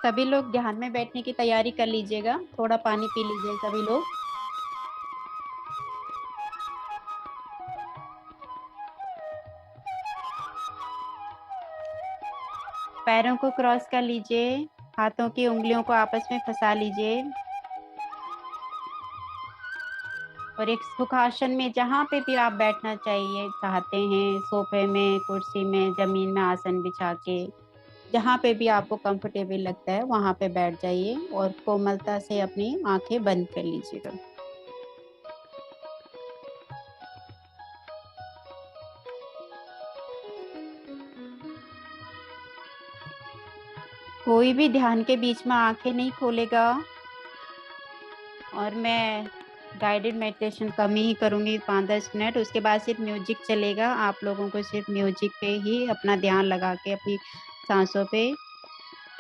सभी लोग ध्यान में बैठने की तैयारी कर लीजिएगा, थोड़ा पानी पी लीजिए सभी लोग। पैरों को क्रॉस कर लीजिए, हाथों की उंगलियों को आपस में फंसा लीजिए और एक सुखासन में जहां पे भी आप बैठना चाहिए चाहते हैं, सोफे में, कुर्सी में, जमीन में आसन बिछा के, जहां पे भी आपको कंफर्टेबल लगता है वहां पे बैठ जाइए और कोमलता से अपनी आंखें बंद कर लीजिएगा। कोई भी ध्यान के बीच में आंखें नहीं खोलेगा और मैं गाइडेड मेडिटेशन कम ही करूंगी, 5-10 मिनट। उसके बाद सिर्फ म्यूजिक चलेगा, आप लोगों को सिर्फ म्यूजिक पे ही अपना ध्यान लगा के अपनी सांसों पे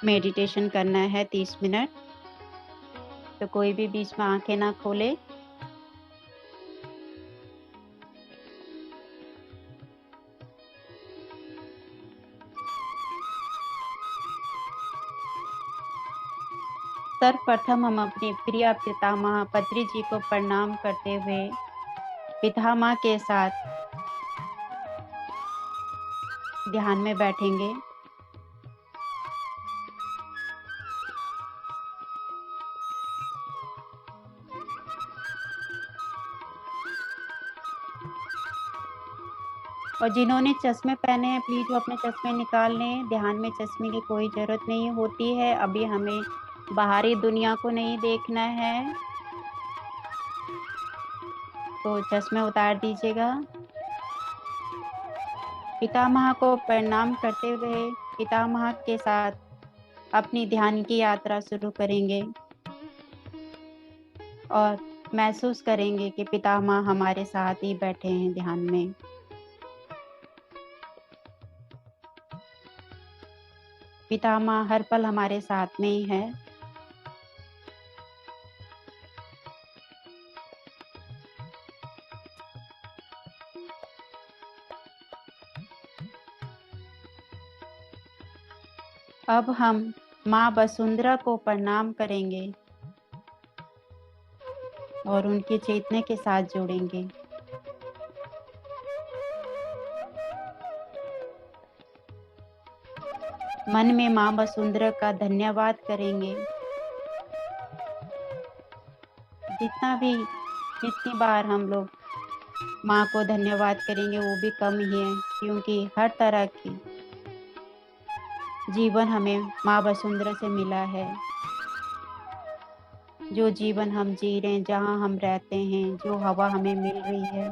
मेडिटेशन करना है 30 मिनट। तो कोई भी बीच में आंखें ना खोले। सर्वप्रथम हम अपने प्रिय पितामह पत्री जी को प्रणाम करते हुए पितामह के साथ ध्यान में बैठेंगे। और जिन्होंने चश्मे पहने हैं प्लीज वो अपने चश्मे निकाल लें। ध्यान में चश्मे की कोई जरूरत नहीं होती है। अभी हमें बाहरी दुनिया को नहीं देखना है, तो चश्मे उतार दीजिएगा। पितामह को प्रणाम करते हुए पितामह के साथ अपनी ध्यान की यात्रा शुरू करेंगे और महसूस करेंगे कि पितामह हमारे साथ ही बैठे हैं ध्यान में। पितामह हर पल हमारे साथ में ही है। अब हम माँ वसुंधरा को प्रणाम करेंगे और उनके चेतने के साथ जोड़ेंगे। मन में माँ वसुंधरा का धन्यवाद करेंगे। जितनी बार हम लोग माँ को धन्यवाद करेंगे वो भी कम ही है, क्योंकि हर तरह की जीवन हमें माँ वसुंधरा से मिला है। जो जीवन हम जी रहे हैं, जहाँ हम रहते हैं, जो हवा हमें मिल रही है,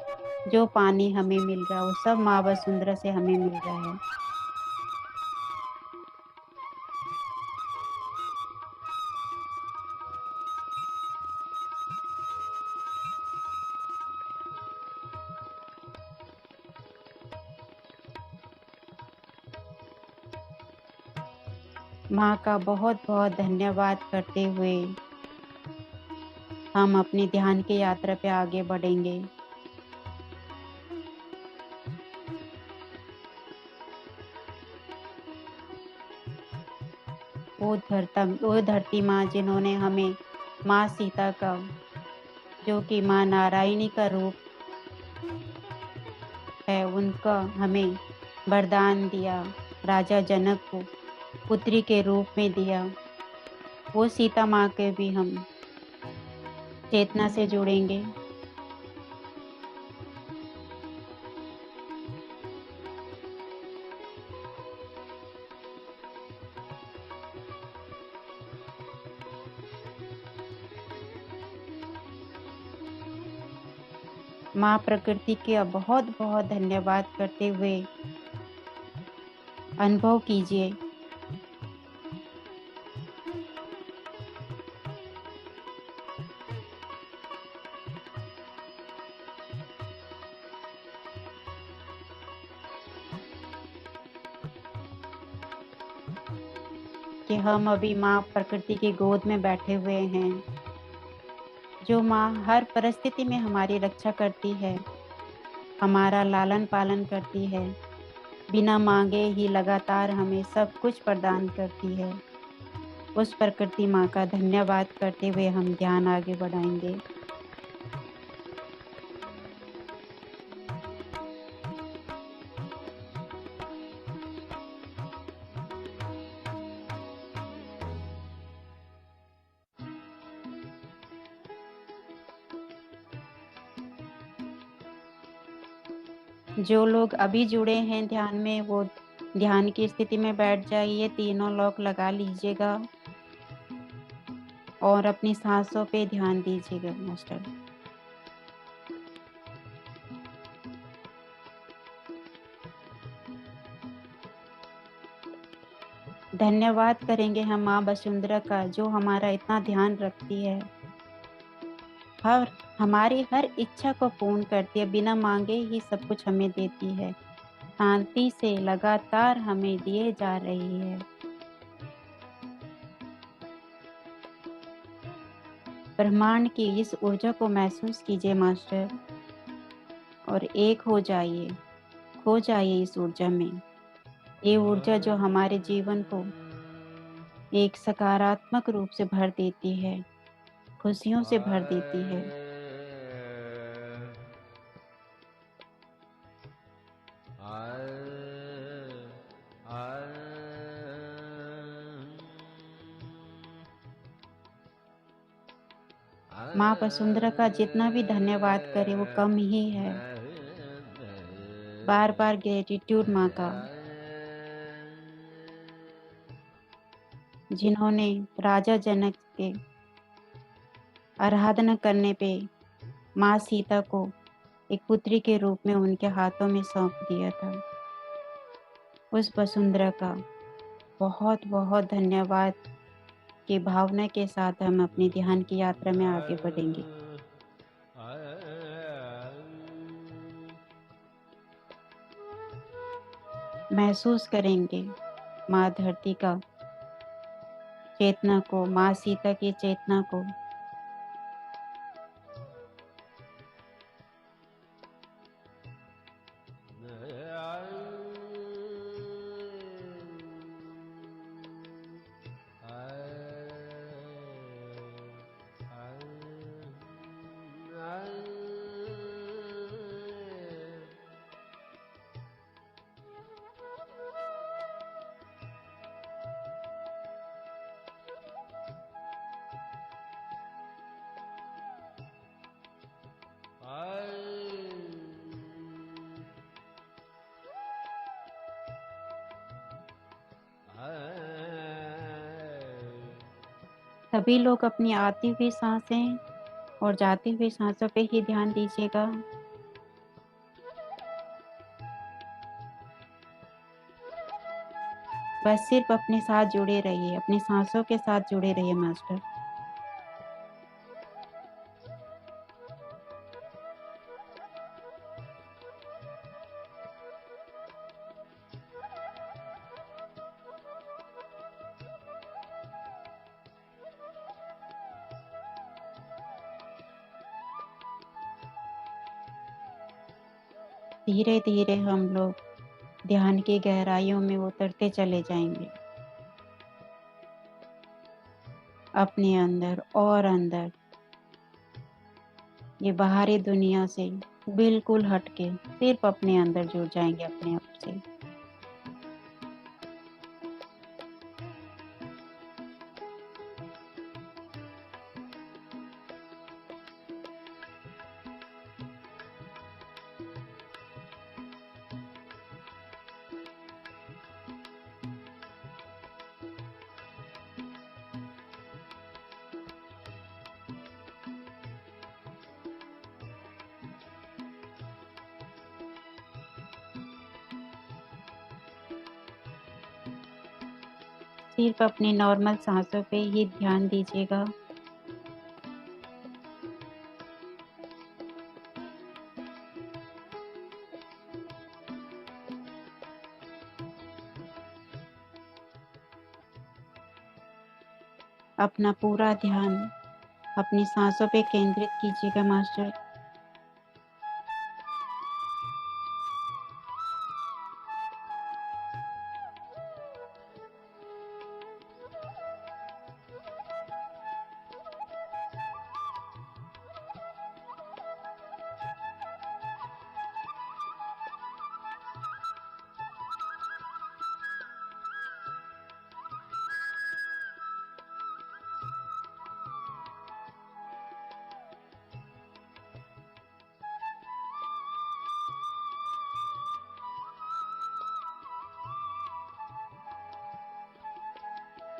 जो पानी हमें मिल रहा है, वो सब माँ वसुंधरा से हमें मिल रहा है। माँ का बहुत बहुत धन्यवाद करते हुए हम अपनी ध्यान की यात्रा पे आगे बढ़ेंगे। वो धरती माँ जिन्होंने हमें माँ सीता का, जो कि माँ नारायणी का रूप है, उनका हमें वरदान दिया, राजा जनक को पुत्री के रूप में दिया। वो सीता माँ के भी हम चेतना से जुड़ेंगे। माँ प्रकृति के बहुत बहुत धन्यवाद करते हुए अनुभव कीजिए कि हम अभी माँ प्रकृति की गोद में बैठे हुए हैं, जो माँ हर परिस्थिति में हमारी रक्षा करती है। हमारा लालन पालन करती है, बिना मांगे ही लगातार हमें सब कुछ प्रदान करती है। उस प्रकृति माँ का धन्यवाद करते हुए हम ध्यान आगे बढ़ाएंगे। जो लोग अभी जुड़े हैं ध्यान में, वो ध्यान की स्थिति में बैठ जाइए, तीनों लोग लगा लीजिएगा और अपनी सांसों पे ध्यान दीजिएगा मास्टर। धन्यवाद करेंगे हम माँ वसुंधरा का, जो हमारा इतना ध्यान रखती है, हमारी हर इच्छा को पूर्ण करती है, बिना मांगे ही सब कुछ हमें देती है, शांति से लगातार हमें दिए जा रही है। ब्रह्मांड की इस ऊर्जा को महसूस कीजिए मास्टर, और एक हो जाइए, खो जाइए इस ऊर्जा में। ये ऊर्जा जो हमारे जीवन को एक सकारात्मक रूप से भर देती है, खुशियों से भर देती है। माँ वसुंधरा का जितना भी धन्यवाद करे वो कम ही है। बार बार ग्रेटिट्यूड माँ का, जिन्होंने राजा जनक के आराधना करने पे माँ सीता को एक पुत्री के रूप में उनके हाथों में सौंप दिया था। उस वसुंधरा का बहुत बहुत धन्यवाद की भावना के साथ हम अपनी ध्यान की यात्रा में आगे बढ़ेंगे। महसूस करेंगे माँ धरती का चेतना को, माँ सीता की चेतना को। सभी लोग अपनी आती हुई सांसें और जाती हुई सांसों पे ही ध्यान दीजिएगा। बस सिर्फ अपने साथ जुड़े रहिए, अपनी सांसों के साथ जुड़े रहिए मास्टर। धीरे धीरे हम लोग ध्यान की गहराइयों में उतरते चले जाएंगे, अपने अंदर और अंदर, ये बाहरी दुनिया से बिल्कुल हटके सिर्फ अपने अंदर जुड़ जाएंगे अपने आप से। सिर्फ अपनी नॉर्मल सांसों पे ही ध्यान दीजिएगा। अपना पूरा ध्यान अपनी सांसों पे केंद्रित कीजिएगा मास्टर।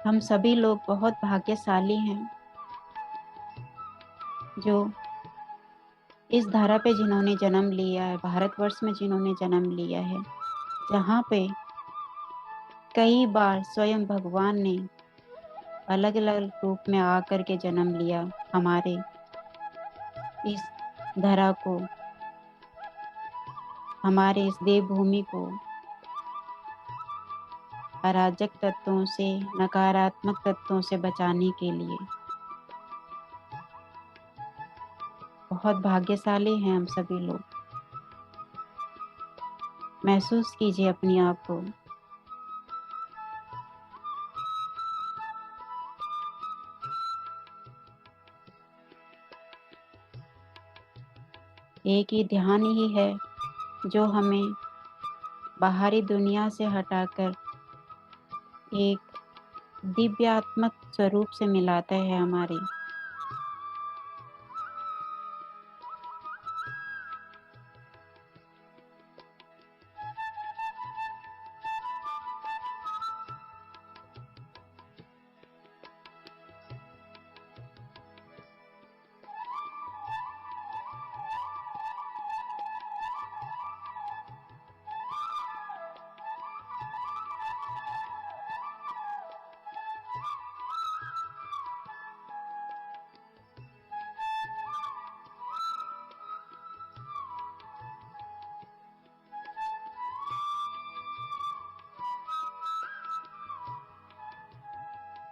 हम सभी लोग बहुत भाग्यशाली हैं जो इस धरा पे जिन्होंने जन्म लिया है, भारतवर्ष में जिन्होंने जन्म लिया है, जहाँ पे कई बार स्वयं भगवान ने अलग अलग रूप में आकर के जन्म लिया, हमारे इस धरा को, हमारे इस देवभूमि को अराजक तत्वों से, नकारात्मक तत्वों से बचाने के लिए। बहुत भाग्यशाली हैं हम सभी लोग। महसूस कीजिए अपने आप को। एक ही ध्यान ही है जो हमें बाहरी दुनिया से हटाकर एक दिव्यात्मक स्वरूप से मिलाता है हमारे।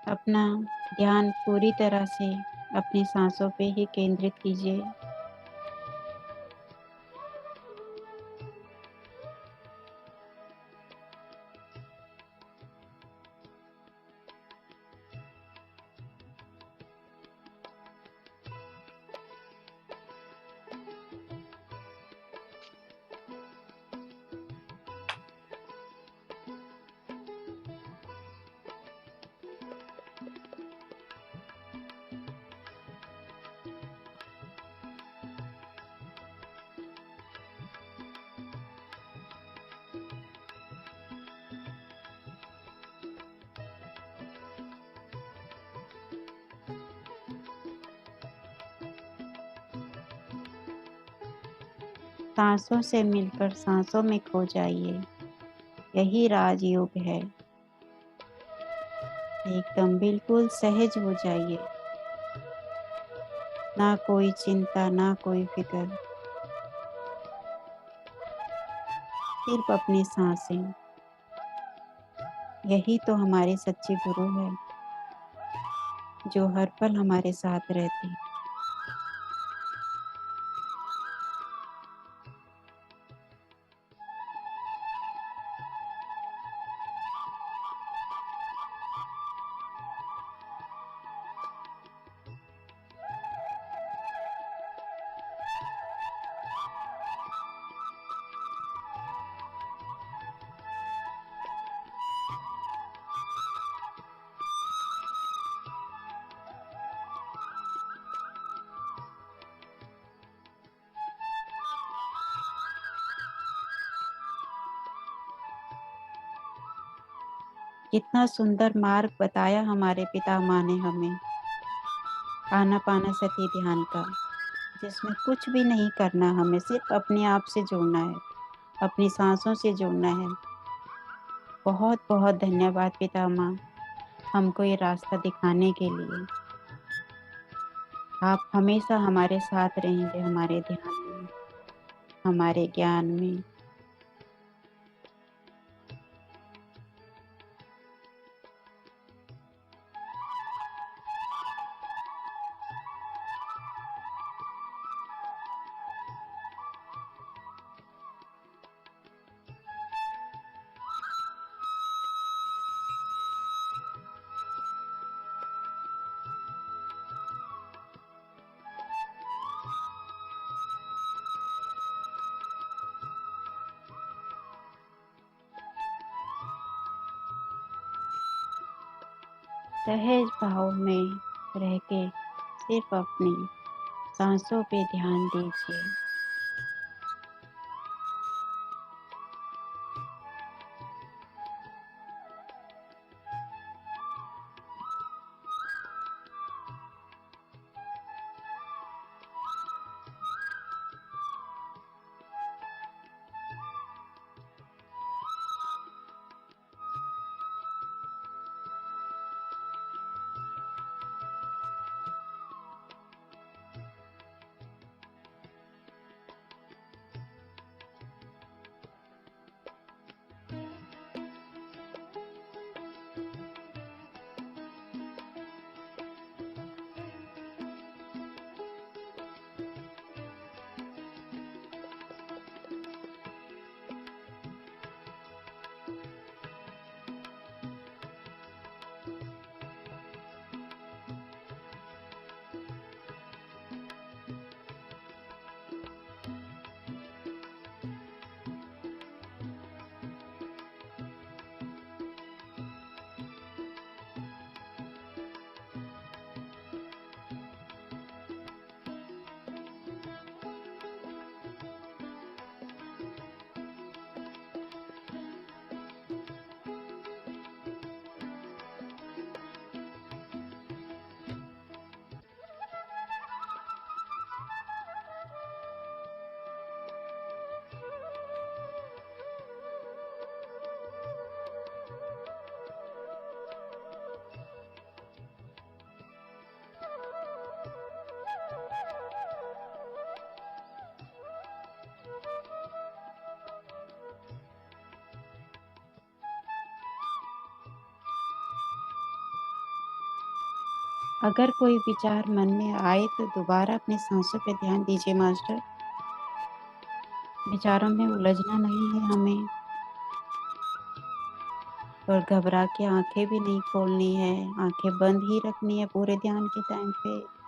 अपना ध्यान पूरी तरह से अपनी सांसों पे ही केंद्रित कीजिए। सांसों से मिलकर सांसों में खो जाइए। यही राजयोग है। एकदम बिल्कुल सहज हो जाइए। ना कोई चिंता, ना कोई फिक्र, सिर्फ अपनी सांसें। यही तो हमारे सच्चे गुरु है, जो हर पल हमारे साथ रहते हैं। कितना सुंदर मार्ग बताया हमारे पितामह ने हमें, आनापानसति ध्यान का, जिसमें कुछ भी नहीं करना, हमें सिर्फ अपने आप से जुड़ना है, अपनी सांसों से जुड़ना है। बहुत बहुत धन्यवाद पितामह, हमको ये रास्ता दिखाने के लिए। आप हमेशा हमारे साथ रहेंगे, हमारे ध्यान में, हमारे ज्ञान में। सहज भाव में रह के सिर्फ अपनी सांसों पे ध्यान दीजिए। अगर कोई विचार मन में आए तो दोबारा अपनी सांसों पे ध्यान दीजिए मास्टर। विचारों में उलझना नहीं है हमें और घबरा के आंखें भी नहीं खोलनी है, आंखें बंद ही रखनी है पूरे ध्यान के टाइम पे।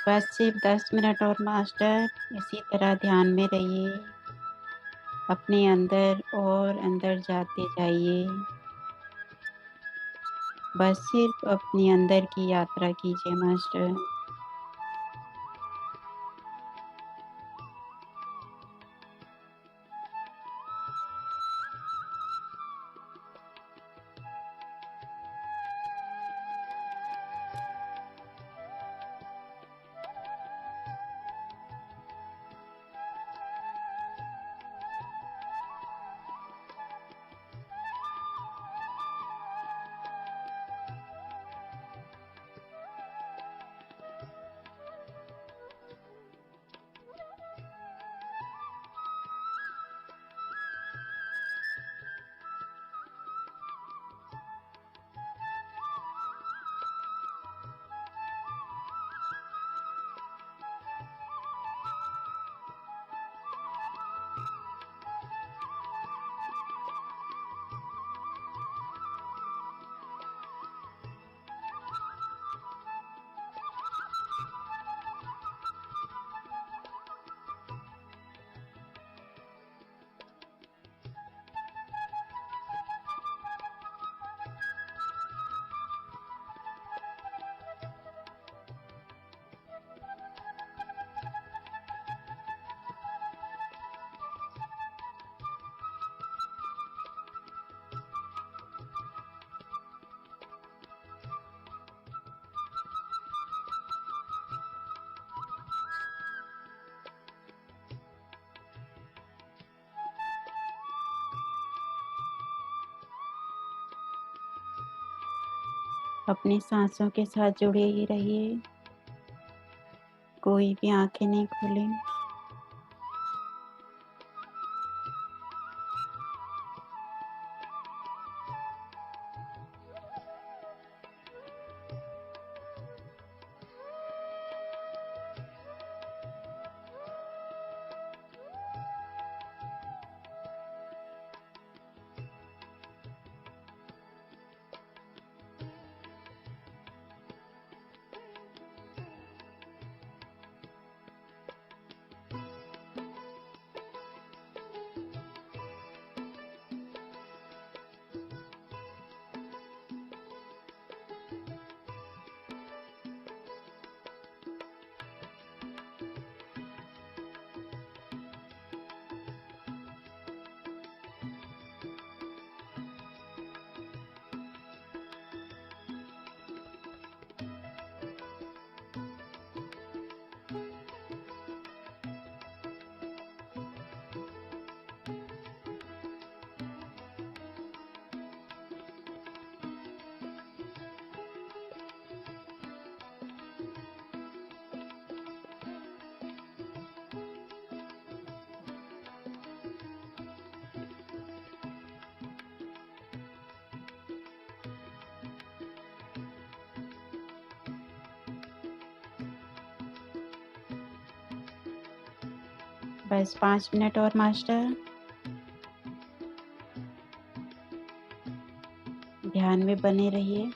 बस सिर्फ 10 मिनट और मास्टर, इसी तरह ध्यान में रहिए। अपने अंदर और अंदर जाते जाइए। बस सिर्फ अपने अंदर की यात्रा कीजिए मास्टर। अपनी सांसों के साथ जुड़े ही रहिए। कोई भी आंखें नहीं खोलें। बस 5 मिनट और मास्टर। ध्यान में बने रहिए।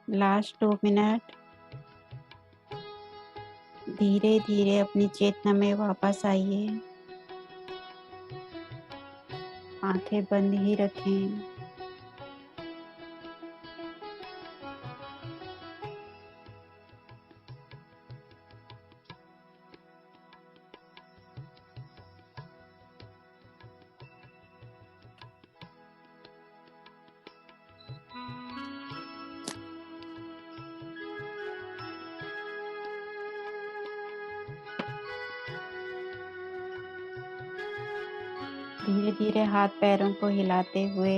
Last 2 minute. धीरे धीरे अपनी चेतना में वापस आइए। आंखें बंद ही रखें। धीरे धीरे हाथ पैरों को हिलाते हुए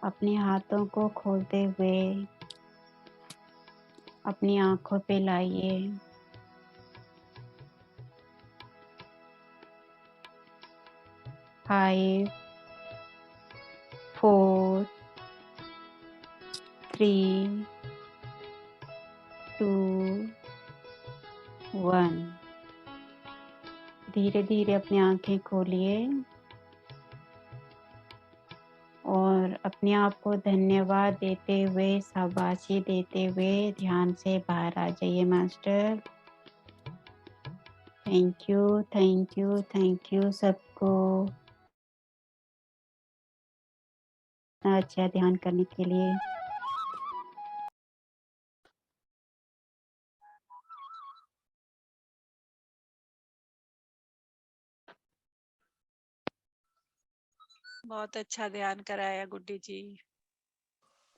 अपने हाथों को खोलते हुए अपनी आंखों पे लाइए। 5 4 3 2 1। धीरे धीरे अपनी आंखें खोलिए और अपने आप को धन्यवाद देते हुए, शाबाशी देते हुए ध्यान से बाहर आ जाइए। Master, thank you, thank you, thank you सबको इतना अच्छा ध्यान करने के लिए। बहुत अच्छा ध्यान कराया गुड्डी जी।